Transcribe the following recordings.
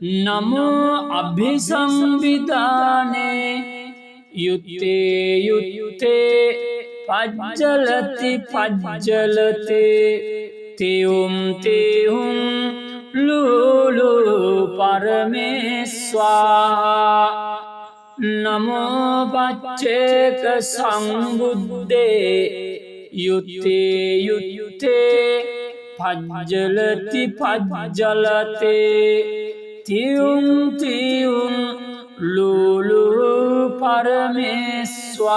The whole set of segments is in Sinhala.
නමෝ අභිසංවිධානේ යුත්තේ යුත්තේ පජ්ජලති පජ්ජලතේ තෙයුම් තෙයුම් ලූලු පරමේස්වා නමෝ පච්චේක සංබුද්දේ යුත්තේ යුත්තේ පජ්ජලති පජ්ජලතේ තියුම් තියුම් ලූලු පරමේස්වා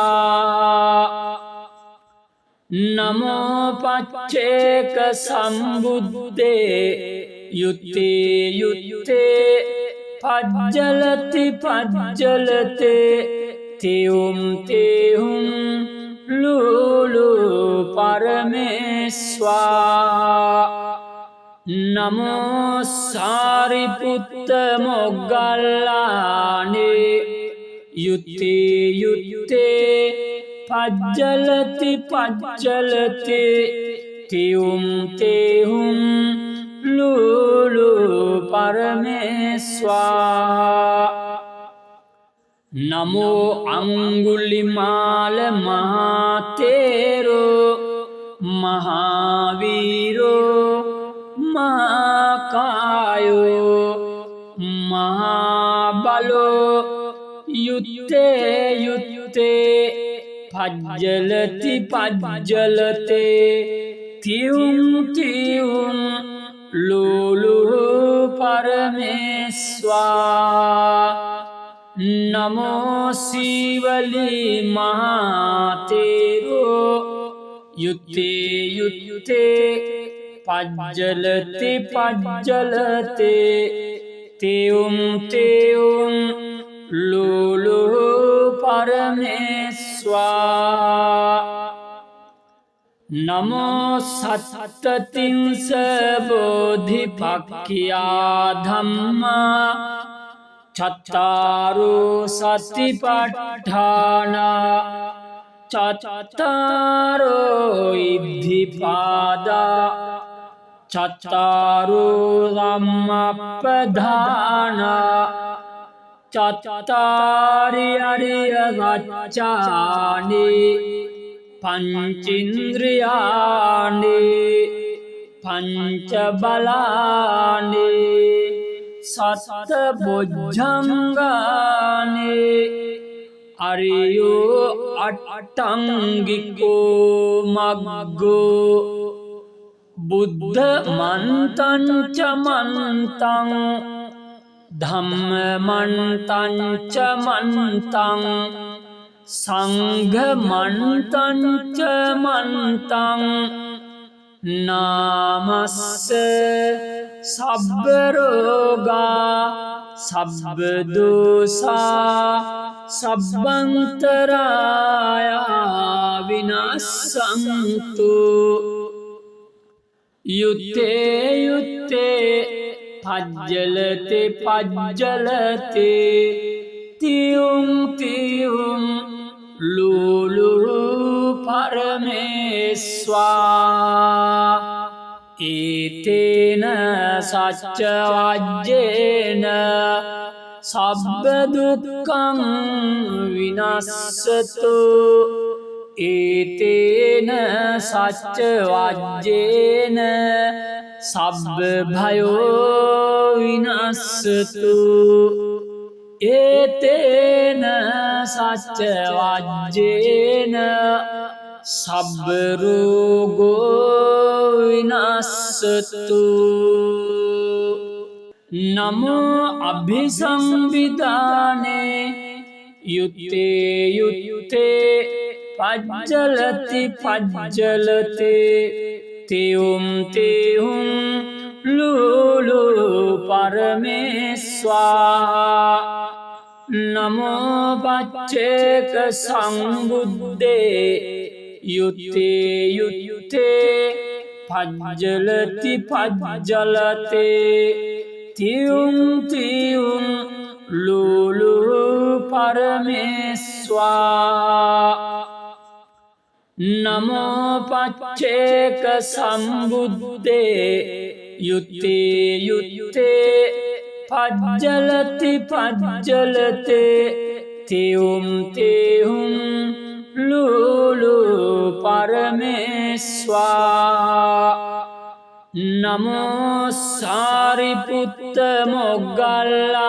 නමෝ පච්චේක සම්බුද්දේ යුත්තේ යුත්තේ පජ්ජලති පජ්ජලතේ තියුම් තියුම් ලූලු පරමේස්වා නමෝ සාරිපුත්ත මොග්ගල්ලානේ යුත්තේ යුත්තේ පජ්ජලති පජ්ජලතේ තියුම් තියුම් ලූලු පරමේස්වා නමෝ අංගුලිමාල මහතේරෝ මහාවීරෝ මහාකායෝ මහාබලෝ යුත්තේ යුත්තේ පජ්ජලති පජ්ජලතේ තියුම් තියුම් ලූලු පරමේස්වා නමෝ සීවලී මහතේරෝ යුත්තේ යුත්තේ පජ්ජලති පජ්ජලතේ තියුම් තියුම් ලූලු පරමේස්වා නමෝ සත්තතිංස බෝධිපක්ඛියා ධම්මා චත්තාරෝ සතිපට්ඨානා චත්තාරෝ ඉද්ධිපාදා චත්තාරෝ ධම්මප්පදානා චත්තාරි අරිය සත්‍යානි පංචින්ද්‍රියානි පංච බලානි සත්ත බොජ්ජංගානි අරියෝ අට්ටංගිකෝ මග්ගෝ බුද්ධ මන්තං ච මන්තං ධම්ම මන්තං ච මන්තං සංඝ මන්තං ච මන්තං නාමස්ස සබ්බ රෝගා සබ්බ දෝසා සබ්බන්තරායා විනස්සන්තු යුත්තේ යුත්තේ පජ්ජලති පජ්ජලතේ තියුම් තියුම් ලූලු පරමේස්වා ඒතේන සච්ච වජ්ජේන සබ්බ දුක්ඛං විනස්සතු ඒතේන සච්ච වජ්ජේන සබ්බ භයෝ විනස්සතු ඒතේන සච්ච වජ්ජේන සබ්බ රෝගෝ විනස්සතු නමෝ අභිසංවිධානේ යුත්තේ යුත්තේ පජ්ජලති පජ්ජලතේ තියුම් තියුම් ලූලු පරමේස්වා නමෝ පච්චේක සංබුද්දේ යුත්තේ යුත්තේ පජ්ජලති පජ්ජලතේ තියුම් තියුම් ලූලු පරමේස්වා නමෝ පච්චේක සම්බුද්දේ යුත්තේ යුත්තේ පජ්ජලති පජ්ජලතේ තියුම් තියුම් ලූලු පරමේස්වා නමෝ සාරිපුත්ත මොග්ගල්ලානේ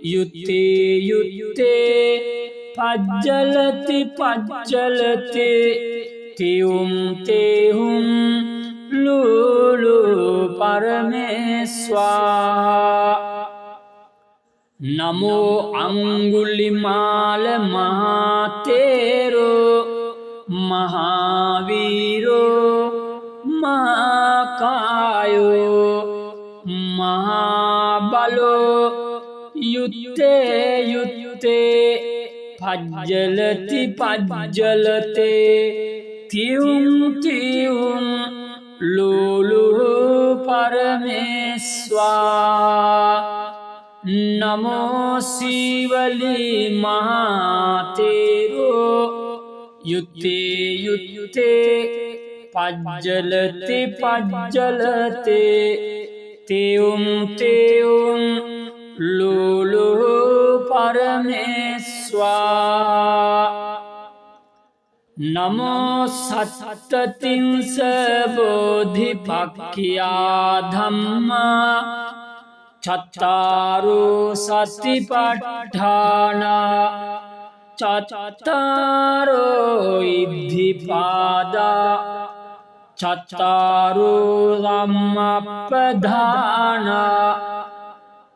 යුත්තේ යුත්තේ පජ්ජලති පජ්ජලතේ තියුම් තියුම් ලූලු පරමේස්වා නමෝ අංගුලිමාල මහතේරෝ මහාවීරෝ මහාකායෝ මහාබලෝ යුත්තේ යුත්තේ පජ්ජලති පජ්ජලතේ තියුම් තියුම් ලූලු පරමේස්වා නමෝ සීවලී මහතේරෝ යුත්තේ යුත්තේ පජ්ජලති පජ්ජලතේ තියුම් තියුම් ලූලු පරමේස්වා නමෝ සත්තතිංස බෝධිපක්ඛියා ධම්මා චත්තාරෝ සතිපට්ඨානා චත්තාරෝ ඉද්ධිපාදා චත්තාරෝ ධම්මප්පදානා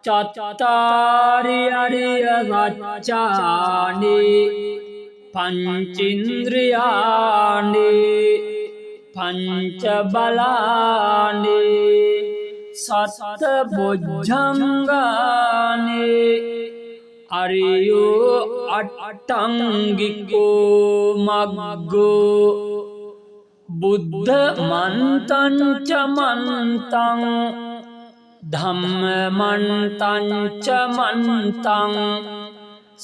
චත්තාරි අරිය සත්‍යානි පංචින්ද්‍රියානි පංච බලානි සත්ත බොජ්ජංගානි අරියෝ අට්ටංගිකෝ මග්ගෝ බුද්ධ මන්තං ච මන්තං ධම්ම මන්තං ච මන්තං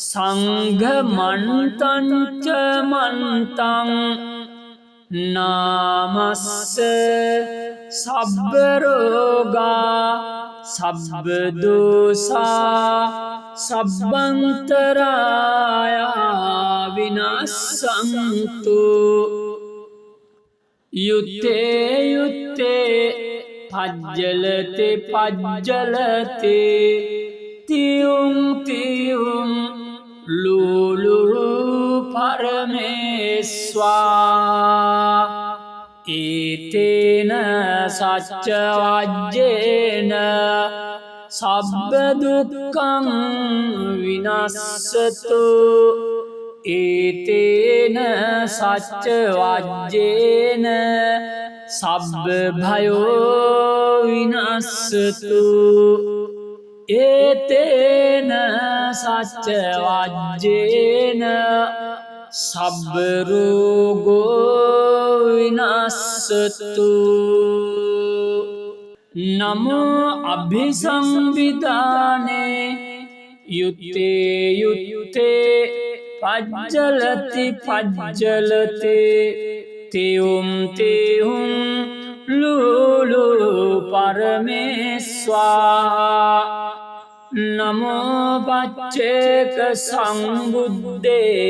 සංඝ මන්තං ච මන්තං නාමස්ස සබ්බ රෝගා සබ්බ දෝසා සබ්බන්තරායා විනස්සන්තු යුත්තේ යුත්තේ පජ්ජලතේ පජ්ජලතේ තියුම් තියුම් ලූලු පරමේස්වා ඒතේන සච්ච වජ්ජේන සබ්බ දුක්ඛං විනස්සතු ඒතේන සච්ච වජ්ජේන සබ්බ භයෝ විනස්සතු ඒතේන සච්ච වජ්ජේන සබ්බ රෝගෝ විනස්සතු නමෝ අභිසම්විදානේ යුත්තේ යුත්තේ පජ්ජලති පජ්ජලතේ තියුම් තියුම් ලූලු පරමේස්වා නමෝ පච්චේක සංබුද්දේ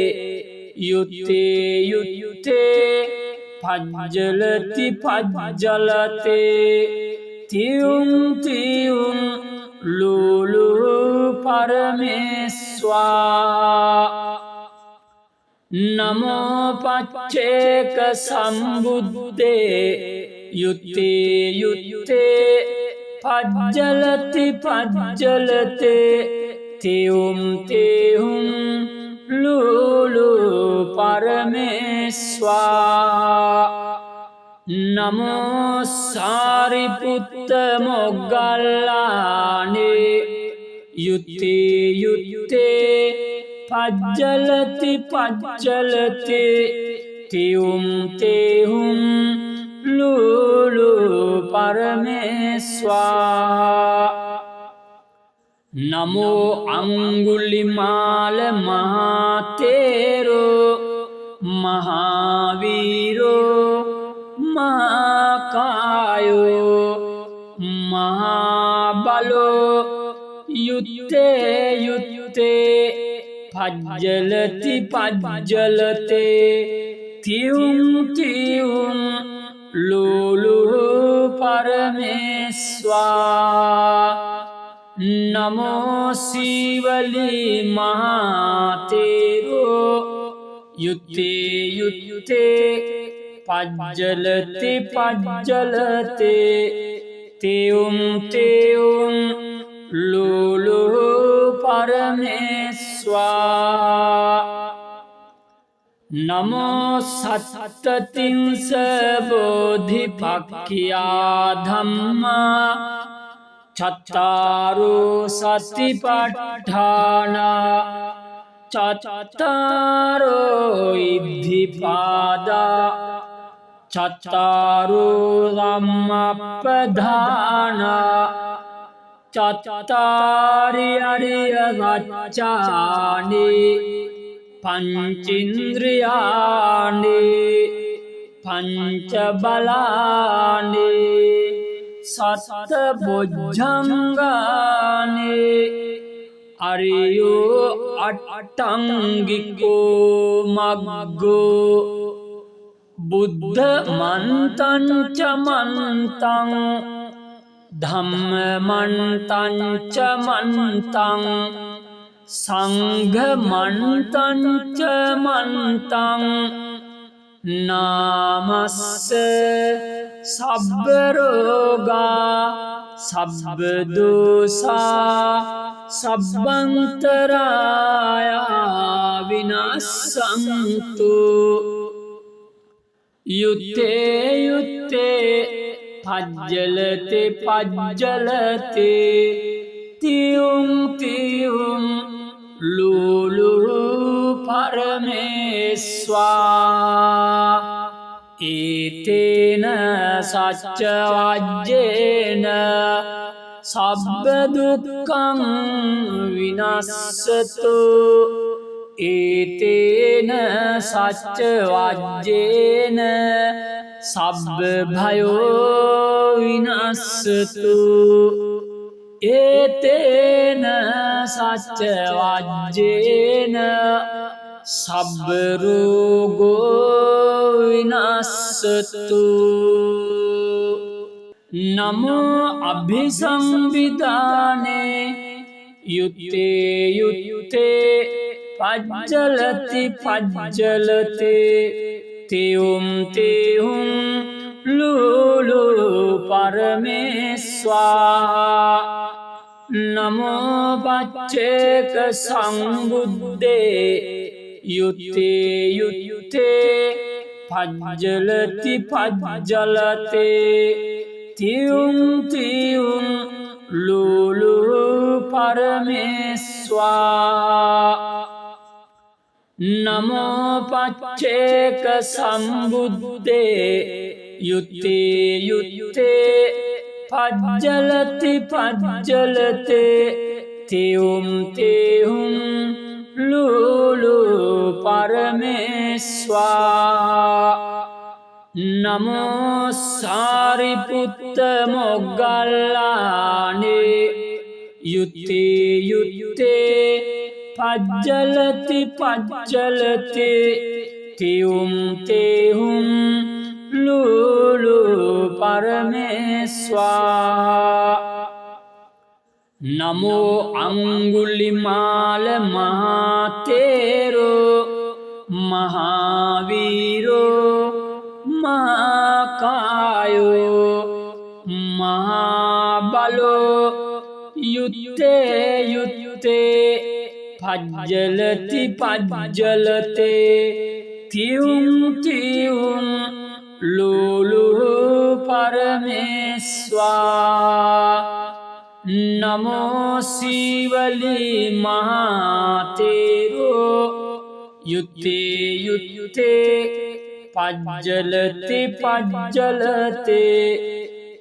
යුත්තේ යුත්තේ පජ්ජලති පජ්ජලතේ තියුම් තියුම් ලූලු පරමේස්වා නමෝ පච්චේක සම්බුද්දේ යුත්තේ යුත්තේ පජ්ජලති පජ්ජලතේ තියුම් තියුම් ලූලු පරමේස්වා නමෝ සාරිපුත්ත මොග්ගල්ලානේ යුත්තේ යුත්තේ පජ්ජලති පජ්ජලතේ තියුම් තියුම් ලූලු පරමේස්වා නමෝ අංගුලිමාල මහතේරෝ මහාවීරෝ මහාකායෝ මහාබලෝ පජ්ජලති පජ්ජලතේ තියුම් තියුම් ලූලු පරමේස්වා නමෝ සීවලී මහතේරෝ යුත්තේ යුත්තේ පජ්ජලති පජ්ජලතේ තියුම් තියුම් ලූලු පරමේස්වා නමෝ සත්තතිංස බෝධිපක්ඛියා ධම්මා චත්තාරෝ සතිපට්ඨාන චත්තාරෝ ඉද්ධිපාදා චත්තාරෝ ධම්මප්පදාන චත්තාරි අරිය සත්‍යානි පංචින්ද්‍රියානි පංච බලානි සත්ත බොජ්ජංගානි අරියෝ අට්ටංගිකෝ මග්ගෝ බුද්ධ මන්තං ච මන්තං ධම්ම මන්තං ච මන්තං සංඝ මන්තං ච මන්තං නාමස්ස සබ්බ රෝගා සබ්බ දෝසා සබ්බන්තරායා විනස්සන්තු යුත්තේ යුත්තේ පජ්ජලති පජ්ජලති තියුම් තියුම් ලූලු පරමේස්වා ඒතේන සච්ච වජ්ජේන සබ්බ දුක්ඛං විනස්සතු ඒතේන සච්ච වජ්ජේන සබ්බ භයෝ විනස්සතු ඒතේන සච්ච වජ්ජේන සබ්බ රෝගෝ විනස්සතු නමෝ අභිසම්විදානේ යුත්තේ යුත්තේ පජ්ජලති පජ්ජලතේ තියුම් තියුම් ලූලු පරමේස්වා නමෝ පච්චේක සංබුද්දේ යුත්තේ යුත්තේ පජ්ජලති පජ්ජලතේ තියුම් තියුම් ලූලු පරමේස්වා නමෝ පච්චේක සම්බුද්දේ යුත්තේ යුත්තේ පජ්ජලති පජ්ජලතේ තියුම් තියුම් ලූලු පරමේස්වා නමෝ සාරිපුත්ත මොග්ගල්ලානේ යුත්තේ යුත්තේ පජ්ජලති පජ්ජලතේ තියුම් තියුම් ලූලු පරමේස්වා නමෝ අංගුලිමාල මහතේරෝ මහාවීරෝ මහාකායෝ මහාබලෝ යුත්තේ යුත්තේ පජ්ජලති පජ්ජලතේ තියුම් තියුම් ලූලු පරමේස්වා නමෝ සීවලී මහතේරෝ යුත්තේ යුත්තේ පජ්ජලති පජ්ජලතේ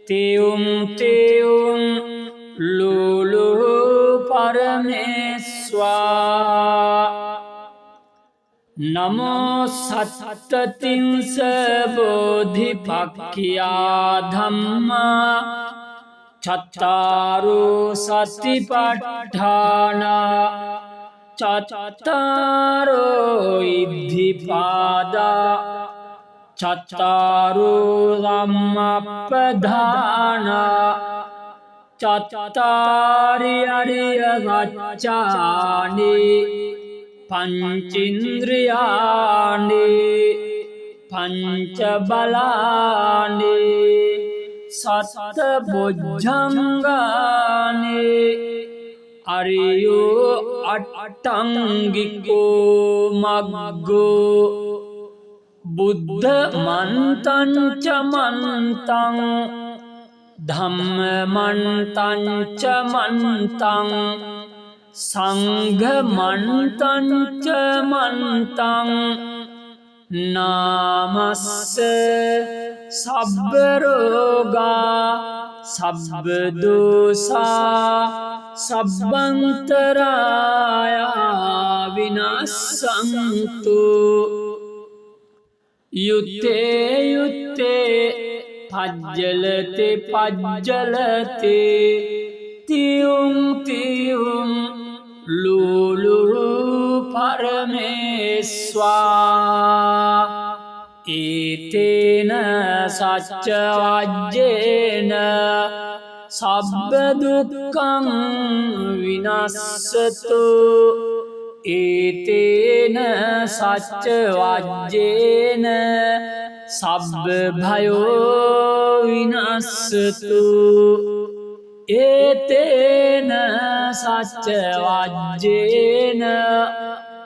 තියුම් තියුම් ලූලු පරමේස්වා නමෝ සත්තතිංස බෝධිපක්ඛියා ධම්මා චත්තාරෝ සතිපට්ඨාන චත්තාරෝ ඉද්ධිපාදා චත්තාරෝ ධම්මප්පදානා චත්තාරි අරිය සච්චානි පංචින්ද්‍රියානි පංච බලානි සත්ත බොජ්ජංගානි අරියෝ අට්ටංගිකෝ මග්ගෝ බුද්ධ මන්තංච මන්තං ධම්ම මන්තංච මන්තං සංඝ මන්තංච මන්තං නාමස්ස සබ්බ රෝගා සබ්බ දෝසා සබ්බන්තරායා විනස්සන්තු යුත්තේ යුත්තේ පජ්ජලති පජ්ජලති තියුම් තියුම් ලූලු පරමේස්වා ඒතේන සච්ච වජ්ජේන සබ්බ දුක්ඛං විනස්සතු ඒතේන සච්ච වජ්ජේන සබ්බ භයෝ විනස්සතු ඒතේන සච්ච වජ්ජේන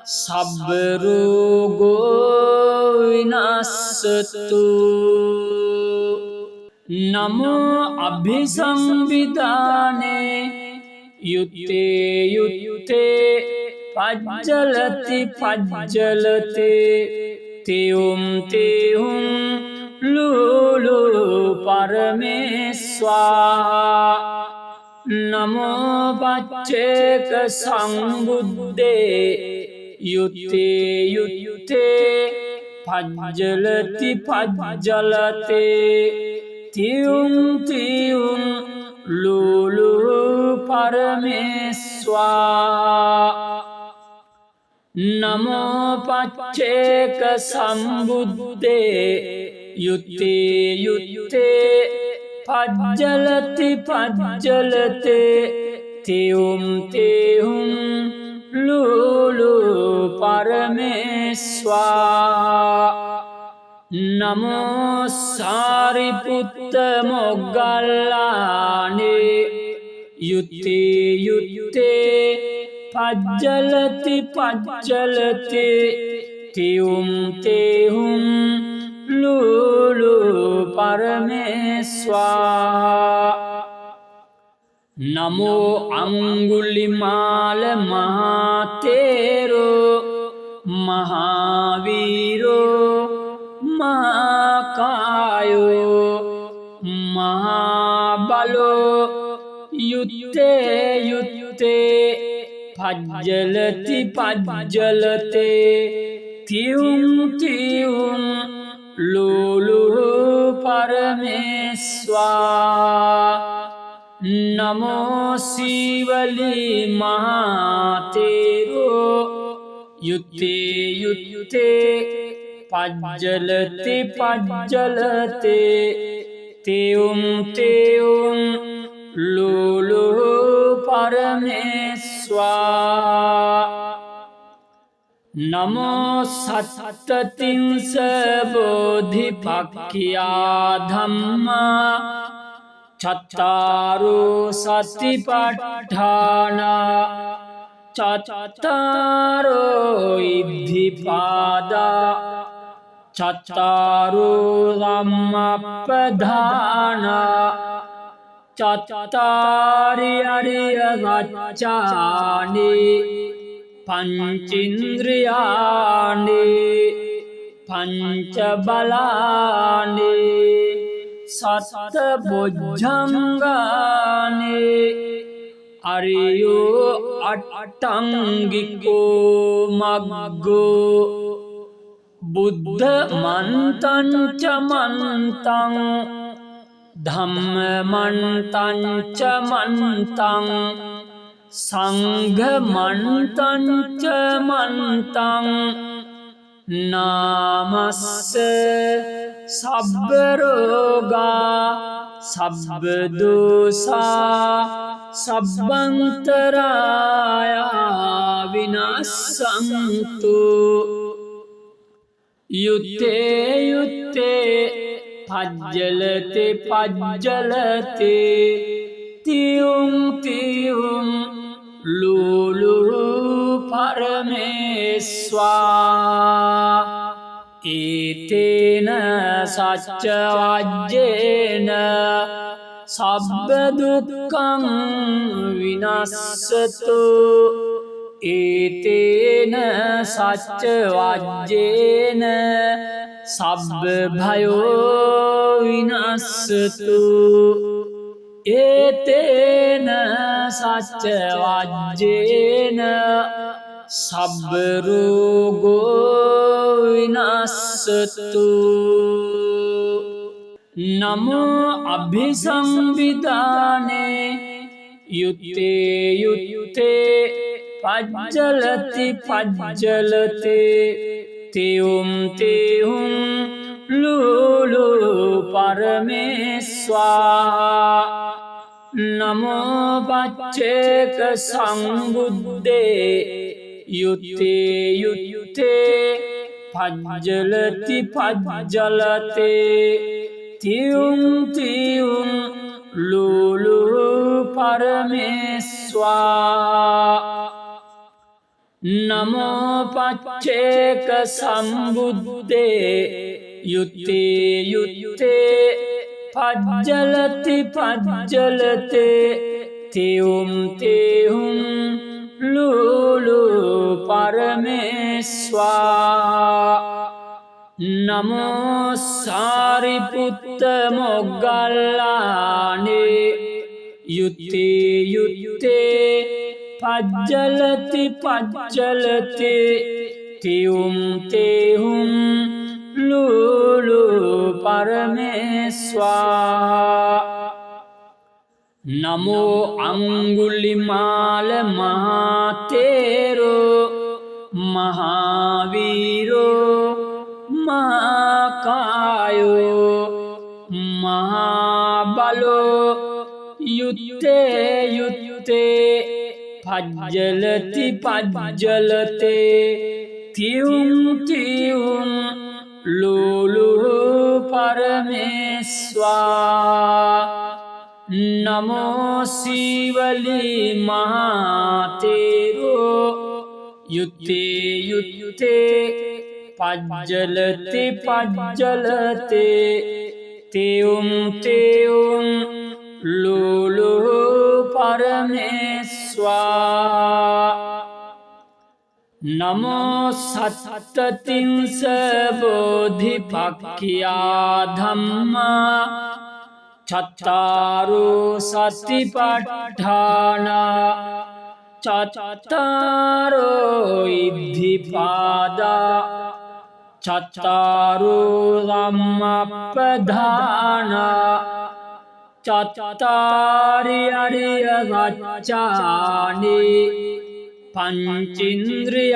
සබ්බ රෝගෝ විනස්සතු නමෝ අභිසම්බිදානේ යුත්තේ යුත්තේ පජ්ජලති පජ්ජලති තියුම් තියුම් ලූලු පරමේස්වා නමෝ පච්චේක සංබුද්දේ යුත්තේ යුත්තේ පජ්ජලති පජ්ජලති තියුම් තියුම් ලූලු පරමේස්වා නමෝ පච්චේක සම්බුද්දේ යුත්තේ යුත්තේ පජ්ජලති පජ්ජලති තියුම් තියුම් ලූලු පරමේස්වා නමෝ සාරිපුත්ත මොග්ගල්ලානේ යුත්තේ යුත්තේ පජ්ජලති පජ්ජලති තියුම් තියුම් ලූලු පරමේස්වා නමෝ අංගුලිමාල මහතේරෝ මහාවීරෝ මහාකායෝ මහාබලෝ යුත්තේ යුත්තේ පජ්ජලති පජ්ජලති තියුම් තියුම් ලූලු පරමේස්වා නමෝ සීවලී මහතේරෝ යුත්තේ යුත්තේ පජ්ජලති පජ්ජලති තියුම් තියුම් ලූලු පරමේස්වා නමෝ සත්තතිංස බෝධිපක්ඛියා ධම්මා චත්තාරෝ සතිපට්ඨානා චත්තාරෝ ඉද්ධිපාදා චත්තාරෝ ධම්මප්පදානා චත්තාරි අරිය සච්චානි පංචින්ද්‍රියානි පංච බලානි සත්ත බොජ්ජංගානි අරියෝ අට්ටංගිකෝ මග්ගෝ බුද්ධ මන්තංච මන්තං ධම්ම මන්තංච මන්තං සංඝමන්තංච මන්තං නාමස්ස සබ්බරෝගා සබ්බදෝසා සබ්බන්තරායා විනස්සන්තු යුත්තේ යුත්තේ පජ්ජලතේ පජ්ජලතේ තියුම් තියුම් ලූලු පරමේස්වා ඒතේන සච්ච වජ්ජේන සබ්බ දුක්ඛං විනස්සතු ඒතේන සච්ච වජ්ජේන සබ්බ භයෝ විනස්සතු ඒතේන සච්ච වජ්ජේන සබ්බ රෝගෝ විනස්සතු නමෝ අභිසංවිධානේ යුත්තේ යුත්තේ පජ්ජලති පජ්ජලතේ තියුම් තියුම් ලූලු පරමේස්වා නමෝ පච්චේක සංබුද්දේ යුත්තේ යුත්තේ පජ්ජලති පජ්ජලතේ තියුම් තියුම් ලූලු පරමේස්වා නමෝ පච්චේක සම්බුද්දේ යුත්තේ යුත්තේ පජ්ජලති පජ්ජලතේ තියුම් තියුම් ලූලු පරමේස්වා නමෝ සාරිපුත්ත මොග්ගල්ලානේ යුත්තේ යුත්තේ පජ්ජලති පජ්ජලතේ තියුම් තියුම් ලූලු පරමේස්වා නමෝ අංගුලිමාල මහතේරෝ මහාවීරෝ මහාකායෝ මහාබලෝ යුත්තේ යුත්තේ පජ්ජලති පජ්ජලතේ තියුම් තියුම් ලූලු පරමේස්වා නමෝ සීවලී මහතේරෝ යුත්තේ යුත්තේ පජ්ජලති පජ්ජලතේ තියුම් තියුම් ලූලු පරමේස්වා නමෝ සත්තතිංස බෝධිපක්ඛියා ධම්මා චත්තාරෝ සතිපට්ඨානා චත්තාරෝ ඉද්ධිපාදා චත්තාරෝ ධම්මප්පදානා චත්තාරි අරිය සත්‍යානි පංචින්ද්‍රියානි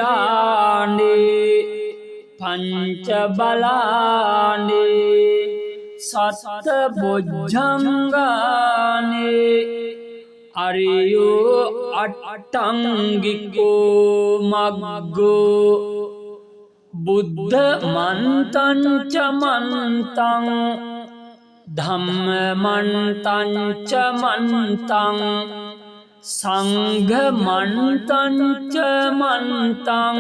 පංච බලානි සත්ත බොජ්ජංගානි අරියෝ අට්ටංගිකෝ මග්ගෝ බුද්ධ මන්තං ච මන්තං ධම්ම මන්තං ච මන්තං සංඝ මන්තං ච මන්තං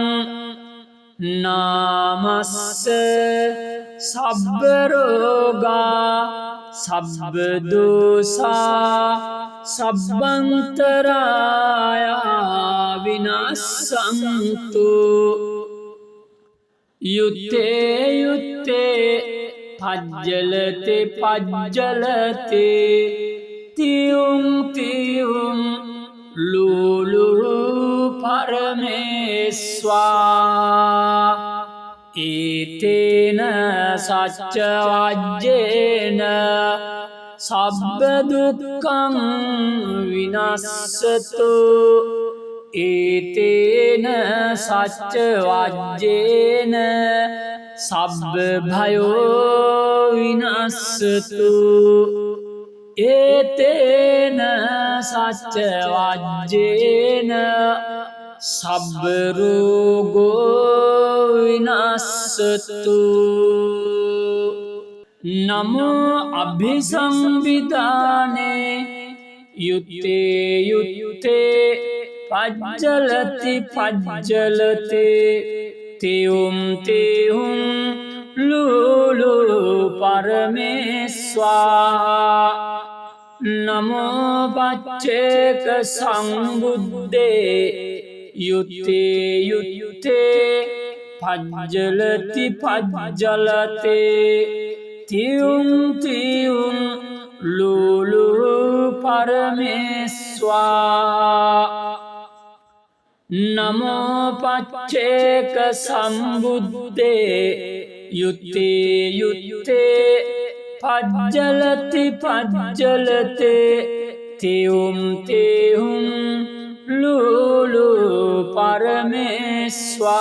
නාමස්ස සබ්බ රෝගා සබ්බ දෝසා සබ්බන්තරායා විනස්සන්තු යුත්තේ යුත්තේ පජ්ජලතේ පජ්ජලතේ තියුම් තියුම් ලූලු පරමේස්වා ඒතේන සච්ච වජ්ජේන සබ්බ දුක්ඛං විනස්සතු ඒතේන සච්ච වජ්ජේන සබ්බ භයෝ විනස්සතු ඒතේන සච්ච වජ්ජේන සබ්බ රෝගෝ විනස්සතු නමෝ අභිසම්බිදානේ යුත්තේ යුත්තේ පජ්ජලති පජ්ජලතේ තෙයුම් තෙයුම් ලූලු පරමේස්වා නමෝ පච්චේක සංබුද්දේ යුත්තේ යුත්තේ පජ්ජලති පජ්ජලතේ තියුම් තියුම් ලූලු පරමේස්වා නමෝ පච්චේක සම්බුද්දේ යුත්තේ යුත්තේ පජ්ජලති පජ්ජලතේ තියුම් තියුම් ලූලු පරමේස්වා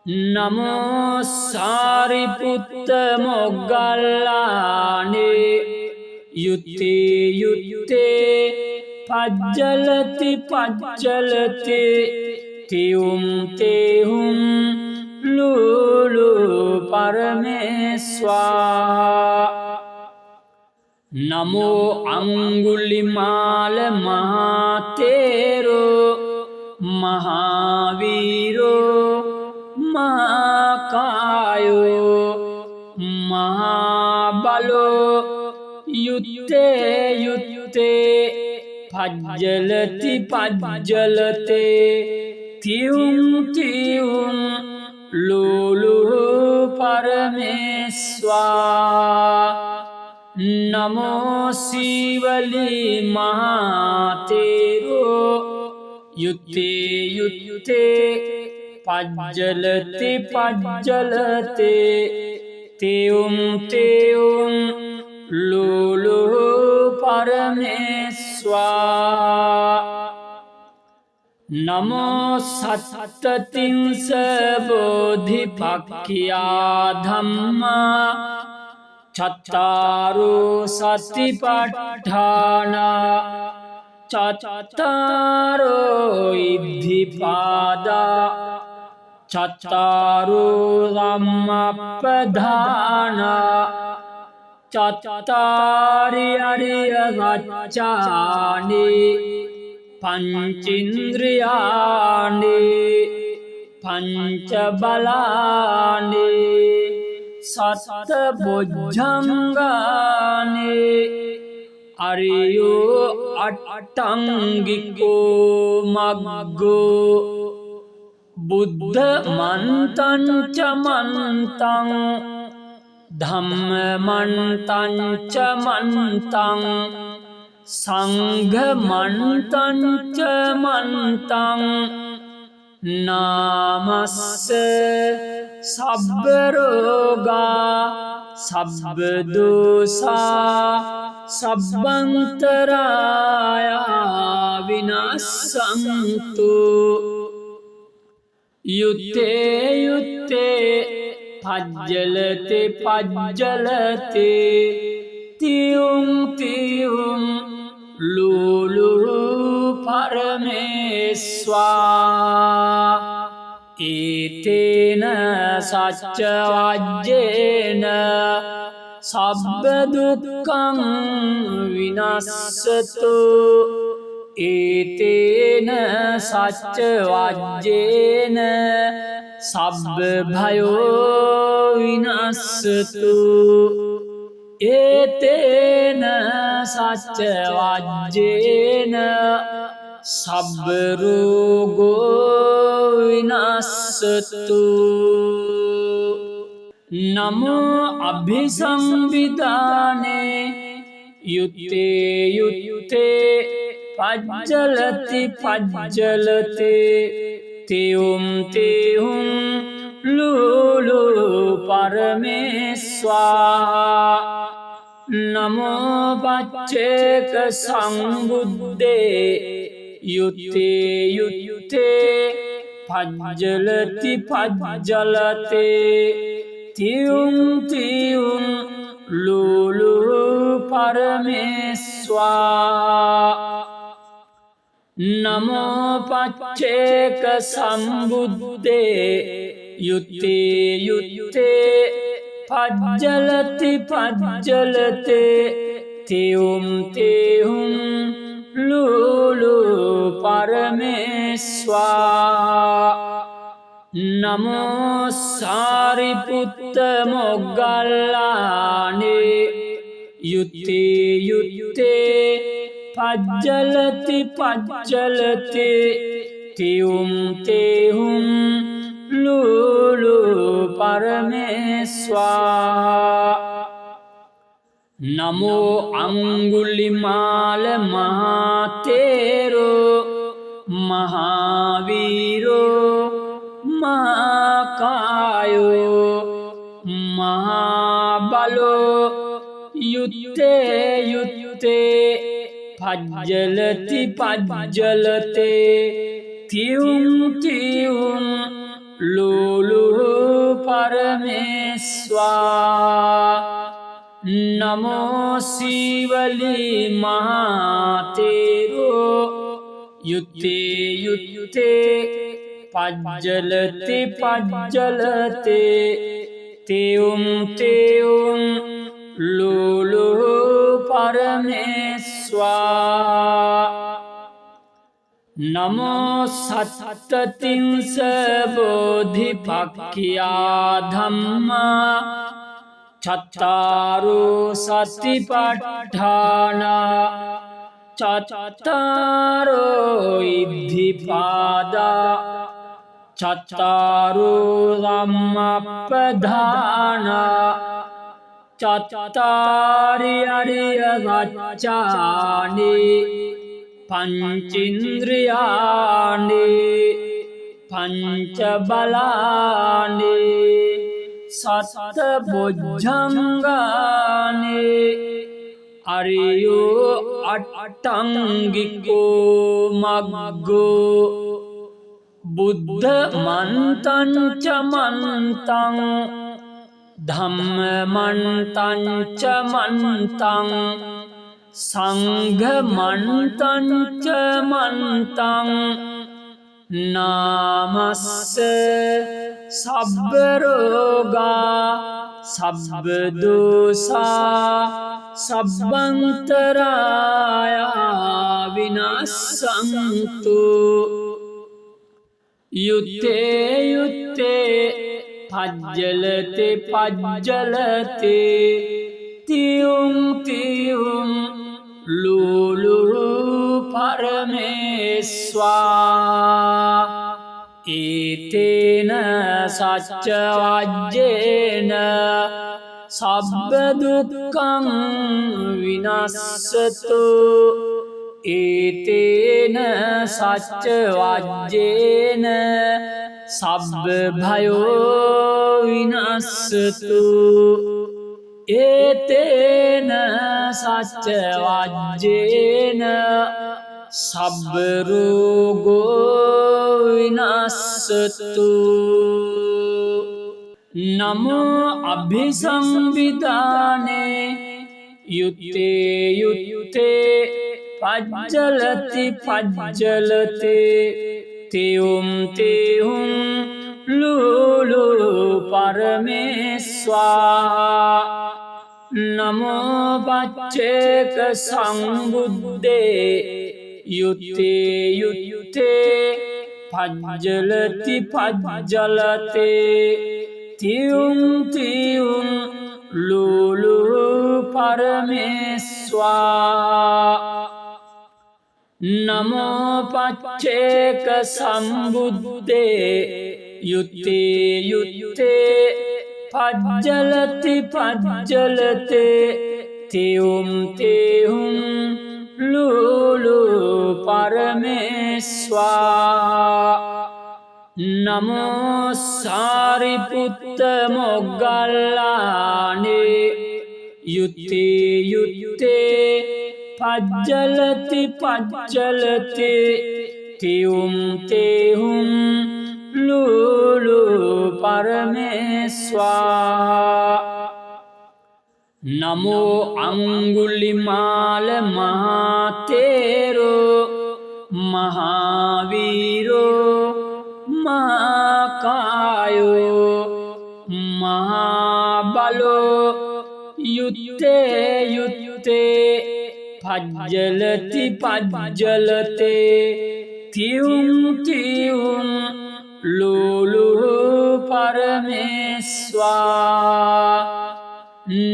නමෝ සාරිපුත්ත මොග්ගල්ලානේ යුත්තේ යුත්තේ පජ්ජලති පජ්ජලතේ තියුම් තියුම් ලූලු පරමේස්වා නමෝ අංගුලිමාල මහතේරෝ මහාවීරෝ මහාකායෝ මහාබලෝ යුත්තේ යුත්තේ පජ්ජලති පජ්ජලතේ තියුම් තියුම් ලූලු පරමේස්වා නමෝ සීවලී මහතේරෝ යුත්තේ යුත්තේ පජ්ජලති පජ්ජලතේ තියුම් තියුම් ලූලු පරමේස්වා නමෝ සත්තතිංස බෝධිපක්ඛියා ධම්මා චත්තාරෝ සතිපට්ඨානා චත්තාරෝ ඉද්ධිපාදා චත්තාරෝ ධම්මප්පදානා චත්තාරි අරිය සත්‍යානි පංචින්ද්‍රියානි පංච බලානි සත්ත බොජ්ජංගානි අරියෝ අට්ටංගිකෝ මග්ගෝ බුද්ධ මන්තං ච මන්තං ධම්ම මන්තං ච මන්තං සංඝ මන්තං ච මන්තං නාමස්ස සබ්බ රෝගා සබ්බ දෝසා සබ්බන්තරායා විනස්සන්තු යුත්තේ යුත්තේ පජ්ජලතේ පජ්ජලතේ තියුම් තියුම් ලූලු පරමේස්වා ඒතේන සච්ච වජ්ජේන සබ්බ දුක්ඛං විනස්සතු ඒතේන සච්ච වජ්ජේන සබ්බ භයෝ විනස්සතු ඒතේන සච්ච වජ්ජේන සබ්බ රෝගෝ විනස්සතු නමෝ අභිසම්බිදානේ යුත්තේ යුත්තේ පජ්ජලති පජ්ජලතේ තියුම් තියුම් ලූලු පරමේස්වා නමෝ පච්චේක සංබුද්දේ යුත්තේ යුත්තේ පජ්ජලති පජ්ජලතේ තියුම් තියුම් ලූලු පරමේස්වා නමෝ පච්චේක සම්බුද්දේ යුත්තේ යුත්තේ පජ්ජලති පජ්ජලතේ තියුම් තියුම් ලූලු පරමේස්වා නමෝ සාරිපුත්ත මොග්ගල්ලානේ යුත්තේ යුත්තේ පජ්ජලති පජ්ජලතේ තියුම් තියුම් ලූලු පරමේස්වා නමෝ අංගුලිමාල මහතේරෝ මහාවීරෝ මහාකායෝ මහාබලෝ යුත්තේ යුත්තේ පජ්ජලති පජ්ජලතේ තියුම් තියුම් ලූලු පරමේස්වා නමෝ සීවලී මහතේරෝ යුත්තේ යුත්තේ පජ්ජලති පජ්ජලතේ තියුම් තියුම් ලූලු පරමේස්වා නමෝ සත්තතිංස බෝධිපක්ඛියා ධම්මා චත්තාරෝ සතිපට්ඨාන චත්තාරෝ ඉද්ධිපාදා චත්තාරෝ ධම්මප්පදාන චත්තාරි අරිය සත්‍යානි පංචින්ද්‍රියානි පංච බලානි සත්ත බොජ්ජංගානි අරියෝ අට්ටංගිකෝ මග්ගෝ බුද්ධ මන්තං ච මන්තං ධම්ම මන්තං ච මන්තං සංඝ මන්තං ච මන්තං නාමස්ස සබ්බ රෝගා සබ්බ දෝසා සබ්බන්තරායා විනස්සන්තු යුත්තේ යුත්තේ පජ්ජලති පජ්ජලතේ තියුම් තියුම් ලූලු පරමේස්වා ඒතේන සච්ච වජ්ජේන සබ්බ දුක්ඛං විනස්සතු ඒතේන සච්ච වජ්ජේන සබ්බ භයෝ විනස්සතු ඒතේන සච්ච වජ්ජේන සබ්බ රෝගෝ විනස්සතු නමෝ අභිසම්විදානේ යුත්තේ යුත්තේ පජ්ජලති පජ්ජලතේ තියුම් තියුම් ලූලු පරමේස්වා නමෝ පච්චේක සංබුද්දේ යුත්තේ යුත්තේ පජ්ජලති පජ්ජලතේ තියුම් තියුම් ලූලු පරමේස්වා නමෝ පච්චේක සම්බුද්දේ යුත්තේ යුත්තේ පජ්ජලති පජ්ජලතේ තියුම් තියුම් ලූලු පරමේස්වා නමෝ සාරිපුත්ත මොග්ගල්ලානේ යුත්තේ යුත්තේ පජ්ජලති පජ්ජලති තියුම් තෙහුම් ලූලු පරමේස්වා නමෝ අංගුලිමාල මහතේරෝ මහාවීරෝ මහාකායෝ මහාබලෝ යුත්තේ යුත්තේ පජ්ජලති පජ්ජලතේ තියුම් තියුම් ලූලු පරමේස්වා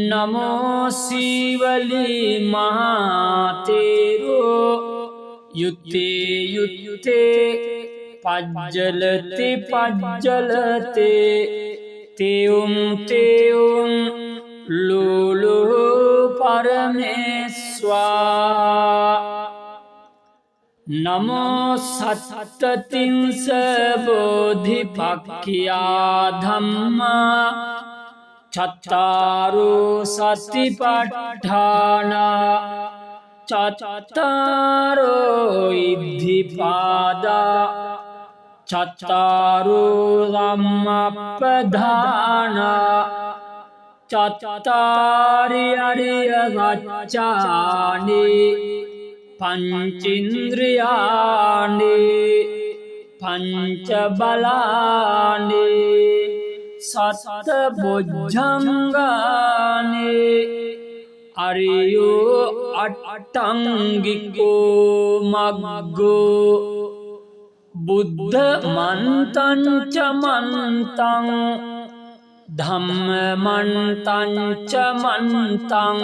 නමෝ සීවලී මහතේරෝ යුත්තේ යුත්තේ පජ්ජලති පජ්ජලතේ තියුම් තියුම් ලූලු පරමේස්වා නමෝ සත්තතිංස බෝධිපක්ඛියා ධම්මා චත්තාරෝ සතිපට්ඨානා චත්තාරෝ ඉද්ධිපාදා චත්තාරෝ ධම්මප්පදානා චත්තාරි අරිය සත්‍යානි පංචින්ද්‍රියානි පංච බලානි සත්ත බොජ්ජංගානි අරියෝ අට්ටංගිකෝ මග්ගෝ බුද්ධ මන්තං ච මන්තං ධම්ම මන්තං ච මන්තං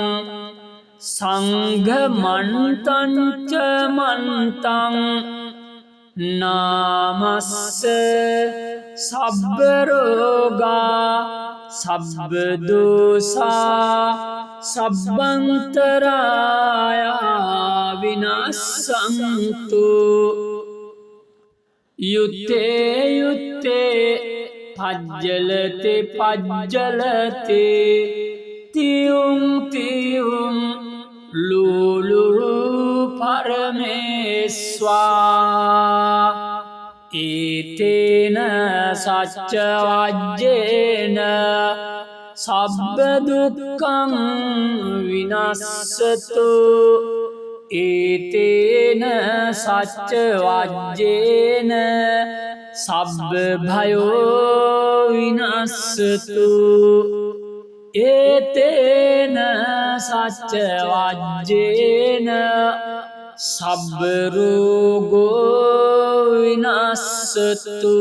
සංඝ මන්තං ච මන්තං නාමස්ස සබ්බ රෝගා සබ්බ දෝසා සබ්බන්තරායා විනස්සන්තු යුත්තේ යුත්තේ පජ්ජලති පජ්ජලති තියුම් තියුම් ලූලු පරමේස්වා ඒතේන සච්ච වජ්ජේන සබ්බ දුක්ඛං විනස්සතු ඒතේන සච්ච වජ්ජේන සබ්බ භයෝ විනස්සතු ඒතේන සච්ච වජ්ජේන සබ්බ රෝගෝ විනස්සතු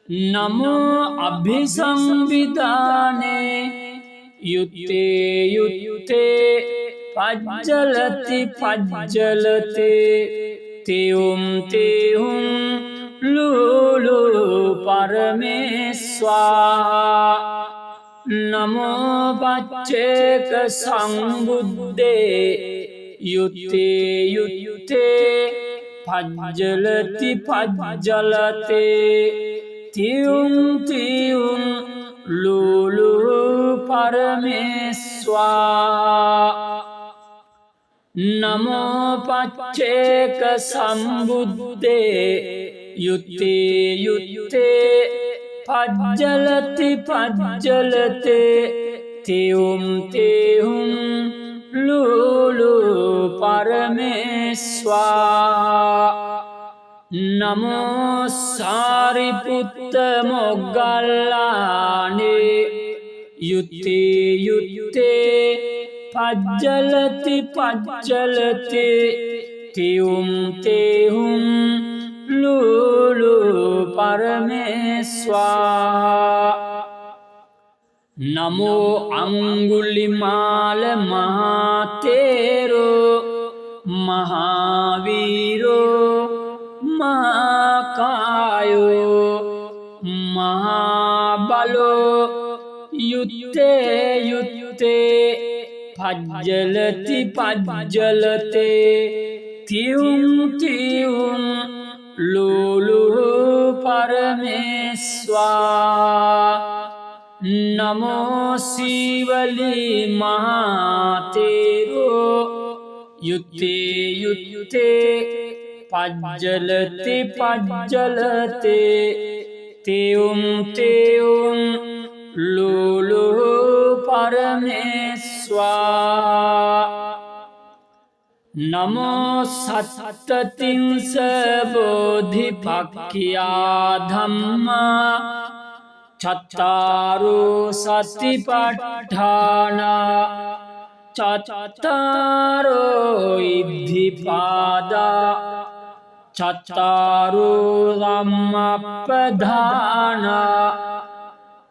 නමෝ අභිසම්විදානේ යුත්තේ යුත්තේ පජ්ජලති පජ්ජලතේ තියුම් තියුම් ලූලු පරමේස්වා නමෝ පච්චේක සංබුද්දේ යුත්තේ යුත්තේ පජ්ජලති පජ්ජලතේ තියුම් තියුම් ලූලු පරමේස්වා නමෝ පච්චේක සම්බුද්දේ යුත්තේ යුත්තේ පජ්ජලති පජ්ජලතේ තියුම් තියුම් ලූලු පරමේස්වා නමෝ සාරිපුත්ත මොග්ගල්ලානේ යුත්තේ යුත්තේ පජ්ජලති පජ්ජලතේ තියුම් තියුම් ලූලු පරමේස්වා නමෝ අංගුලිමාල මහතේරෝ මහාවීරෝ මහාකායෝ මහාබලෝ යුත්තේ යුත්තේ පජ්ජලති පජ්ජලතේ තියුම් තියුම් ලූලු පරමේස්වා නමෝ සීවලී මහතේරෝ යුත්තේ යුත්තේ පජ්ජලති පජ්ජලතේ තෙවුම් තෙවුම් ලුලු පරමේස්වා නමෝ සත්තතිංස බෝධිපක්ඛියා ධම්මා චත්තාරෝ සතිපට්ඨාන චත්තාරෝ ඉද්ධිපාදා චත්තාරෝ ධම්මප්පදාන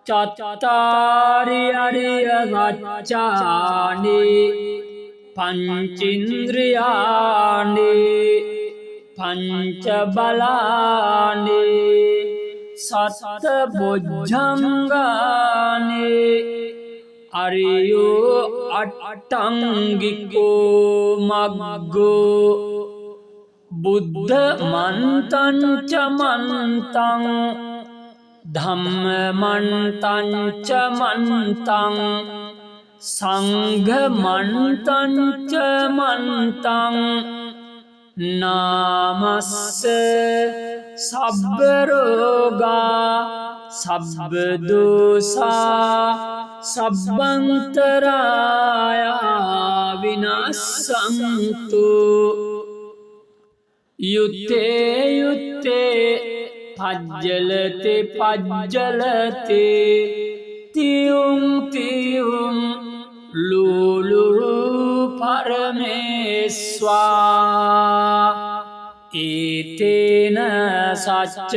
චත්තාරි අරිය සත්‍යානි පංචේන්ද්‍රියානි පංච බලානි සත්ත බොජ්ජංගානි අරියෝ අට්ඨංගිකෝ මග්ගෝ බුද්ධ මන්තං ච මන්තං ධම්ම මන්තං ච මන්තං සංඝ මන්තං ච මන්තං නාමස්ස සබ්බ රෝගා සබ්බ දෝසා සබ්බන්තරායා විනස්සන්තු යුත්තේ යුත්තේ පජ්ජලති පජ්ජලති තියුම් තියුම් ලුලු පරමේස්වා ඒතේන සච්ච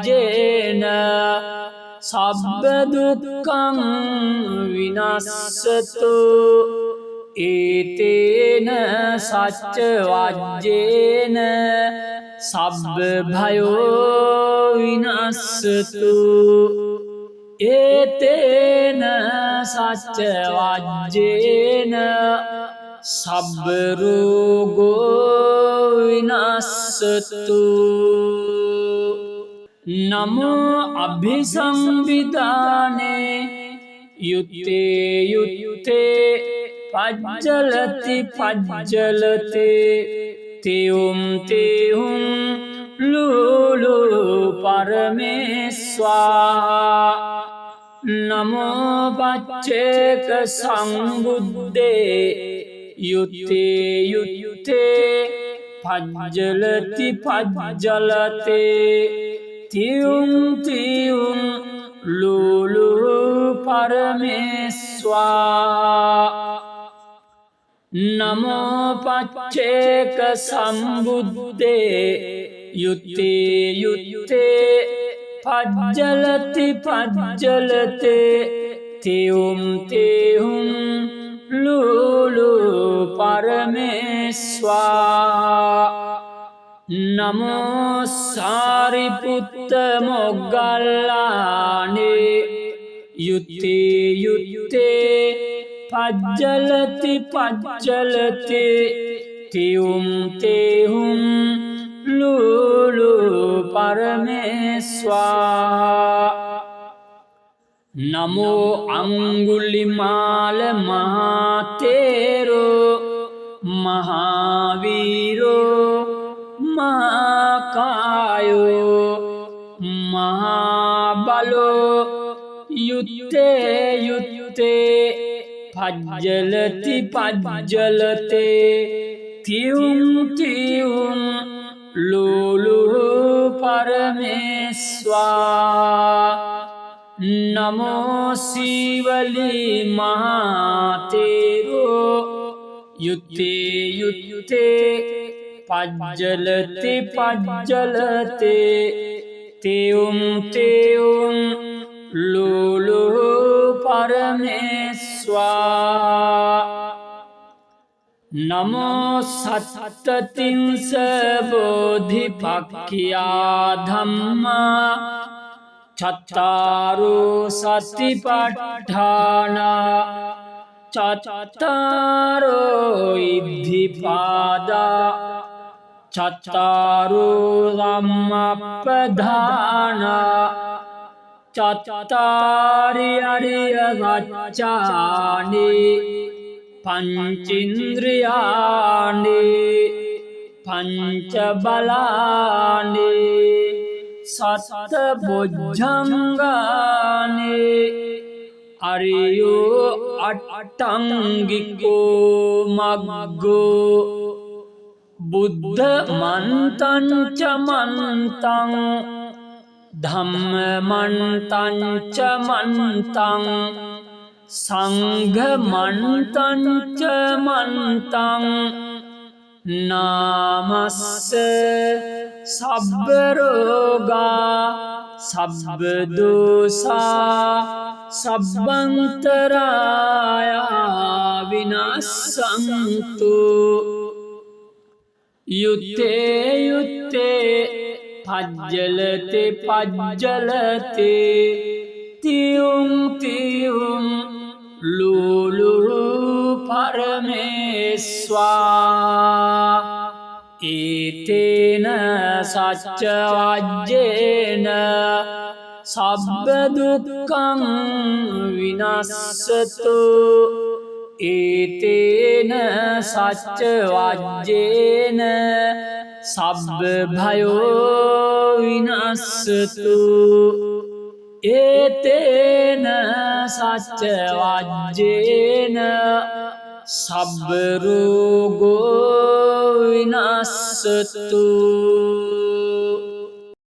වජ්ජේන සබ්බ දුක්ඛං විනස්සතු ඒතේන සච්ච වජ්ජේන සබ්බ භයෝ විනස්සතු ඒතේන සච්ච වජ්ජේන සබ්බ රෝගෝ විනස්සතු නමෝ අභිසම්විදානේ යුත්තේ යුත්තේ පජ්ජලති පජ්ජලතේ තෙවුම් තෙවුම් ලුලු පරමේස්වා නමෝ පච්චේක සම්බුද්දේ යුත්තේ යුත්තේ පජ්ජලති පජ්ජලතේ තියුම් තියුම් ලුලු පරමේස්වා නමෝ පච්චේක සම්බුද්දේ යුත්තේ යුත්තේ පජ්ජලති පජ්ජලතේ තියුම් තියුම් ලුලු පරමේස්වා නමෝ සාරිපුත්ත මොග්ගල්ලානේ යුත්තේ යුත්තේ පජ්ජලති පජ්ජලතේ තියුම් තියුම් ලුලු පරමේස්වා නමෝ අංගුලිමාල මහතේරෝ මහාවීරෝ මහාකායෝ මහාබලෝ යුත්තේ යුත්තේ පජ්ජලති පජ්ජලතේ තියුම් තියුම් ලුලු පරමේස්වා නමෝ සීවලී මහතේරෝ යුත්තේ යුත්තේ පජ්ජලති පජ්ජලතේ තියුම් තියුම් ලුලු පරමේස්වා නමෝ සත්තතිංස බෝධිපක්ඛියා ධම්මා චත්තාරෝ සතිපට්ඨාන චත්තාරෝ ඉද්ධිපාදා චත්තාරෝ ධම්මප්පදාන චත්තාරි අරිය සච්චානි පංචින්ද්‍රියානි පංච බලානි සත්ත බොජ්ජංගානි අරියෝ අට්ටංගිකෝ මග්ගෝ බුද්ධ මන්තංච මන්තං ධම්ම මන්තංච මන්තං සංඝ මන්තංච මන්තං නාමස්ස සබ්බ රෝගා සබ්බ දෝසා සබ්බන්තරායා විනස්සන්තු යුත්තේ යුත්තේ පජ්ජලතේ පජ්ජලතේ තියුම් තියුම් ලූලු පරමේස්වා ඒතේන සච්ච වජ්ජේන සබ්බ දුක්ඛං විනස්සතු ඒතේන සච්ච වජ්ජේන සබ්බ භයෝ විනස්සතු ඒතේන සච්ච වජ්ජේන සබ්බ රෝගෝ විනස්සතු